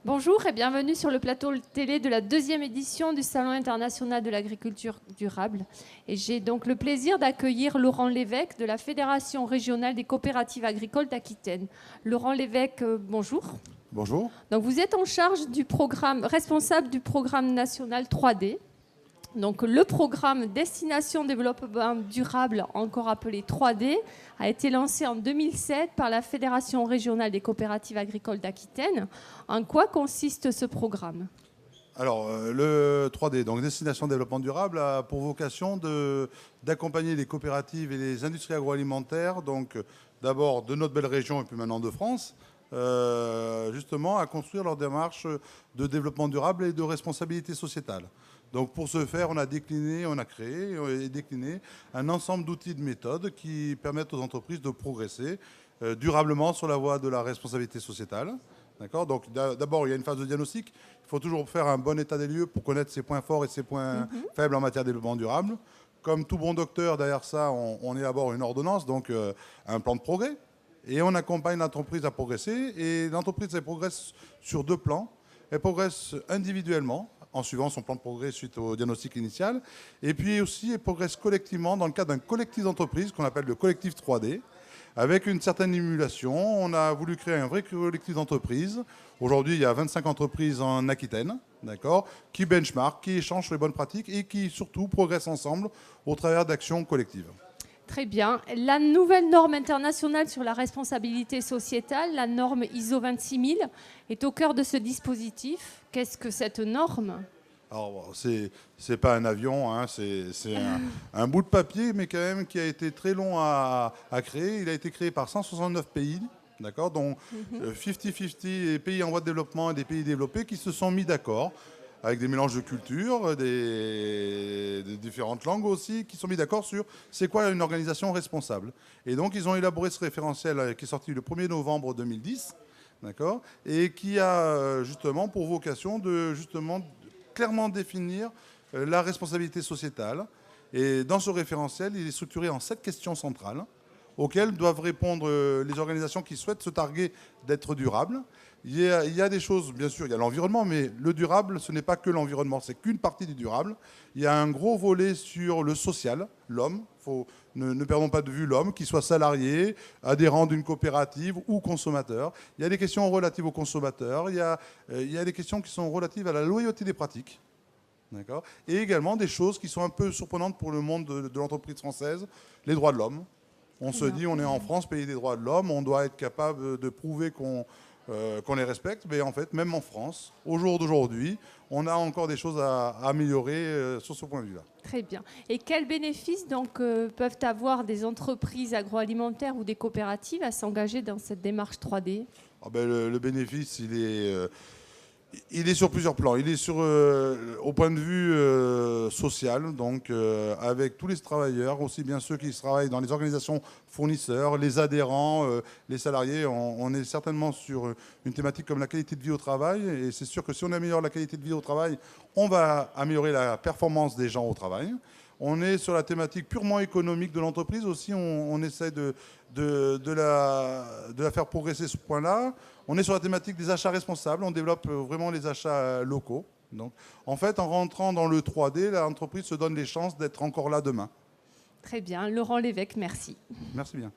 Bonjour et bienvenue sur le plateau télé de la deuxième édition du Salon international de l'agriculture durable. Et j'ai donc le plaisir d'accueillir Laurent Lévesque de la Fédération régionale des coopératives agricoles d'Aquitaine. Laurent Lévesque, bonjour. Bonjour. Donc vous êtes en charge du programme, responsable du programme national 3D. Donc, le programme Destination Développement Durable, encore appelé 3D, a été lancé en 2007 par la Fédération régionale des coopératives agricoles d'Aquitaine. En quoi consiste ce programme ? Alors, le 3D, donc Destination Développement Durable, a pour vocation d'accompagner les coopératives et les industries agroalimentaires, donc d'abord de notre belle région et puis maintenant de France, justement à construire leur démarche de développement durable et de responsabilité sociétale. Donc pour ce faire, on a créé et décliné un ensemble d'outils et de méthodes qui permettent aux entreprises de progresser durablement sur la voie de la responsabilité sociétale. D'accord ? Donc d'abord, il y a une phase de diagnostic. Il faut toujours faire un bon état des lieux pour connaître ses points forts et ses points faibles en matière de développement durable. Comme tout bon docteur, derrière ça, on élabore une ordonnance, donc un plan de progrès. Et on accompagne l'entreprise à progresser. Et l'entreprise, elle progresse sur deux plans. Elle progresse individuellement, en suivant son plan de progrès suite au diagnostic initial. Et puis aussi, elle progresse collectivement dans le cadre d'un collectif d'entreprise qu'on appelle le collectif 3D, avec une certaine émulation. On a voulu créer un vrai collectif d'entreprise. Aujourd'hui, il y a 25 entreprises en Aquitaine, d'accord, qui benchmark, qui échangent sur les bonnes pratiques et qui surtout progressent ensemble au travers d'actions collectives. Très bien. La nouvelle norme internationale sur la responsabilité sociétale, la norme ISO 26000, est au cœur de ce dispositif. Qu'est-ce que cette norme ? Alors, c'est pas un avion, hein, c'est un bout de papier, mais quand même qui a été très long à créer. Il a été créé par 169 pays, d'accord, dont 50-50 des pays en voie de développement et des pays développés qui se sont mis d'accord, avec des mélanges de cultures, des différentes langues aussi, qui sont mis d'accord sur c'est quoi une organisation responsable. Et donc, ils ont élaboré ce référentiel qui est sorti le 1er novembre 2010, d'accord, et qui a justement pour vocation de clairement définir la responsabilité sociétale. Et dans ce référentiel, il est structuré en 7 questions centrales auxquelles doivent répondre les organisations qui souhaitent se targuer d'être durables. Il y a des choses, bien sûr, il y a l'environnement, mais le durable, ce n'est pas que l'environnement, c'est qu'une partie du durable. Il y a un gros volet sur le social, l'homme. Ne perdons pas de vue l'homme, qu'il soit salarié, adhérent d'une coopérative ou consommateur. Il y a des questions relatives aux consommateurs, il y a des questions qui sont relatives à la loyauté des pratiques. D'accord ? Et également des choses qui sont un peu surprenantes pour le monde de l'entreprise française, les droits de l'homme. On se dit, on est en France, pays des droits de l'homme, on doit être capable de prouver qu'on les respecte, mais en fait, même en France, au jour d'aujourd'hui, on a encore des choses à améliorer sur ce point de vue-là. Très bien. Et quels bénéfices donc, peuvent avoir des entreprises agroalimentaires ou des coopératives à s'engager dans cette démarche 3D ? Le bénéfice, il est sur plusieurs plans. Il est au point de vue social, donc avec tous les travailleurs, aussi bien ceux qui travaillent dans les organisations fournisseurs, les adhérents, les salariés. On est certainement sur une thématique comme la qualité de vie au travail. Et c'est sûr que si on améliore la qualité de vie au travail, on va améliorer la performance des gens au travail. On est sur la thématique purement économique de l'entreprise aussi. On essaie de la faire progresser ce point-là. On est sur la thématique des achats responsables. On développe vraiment les achats locaux. Donc, en fait, en rentrant dans le 3D, l'entreprise se donne les chances d'être encore là demain. Très bien. Laurent Lévesque, merci. Merci bien.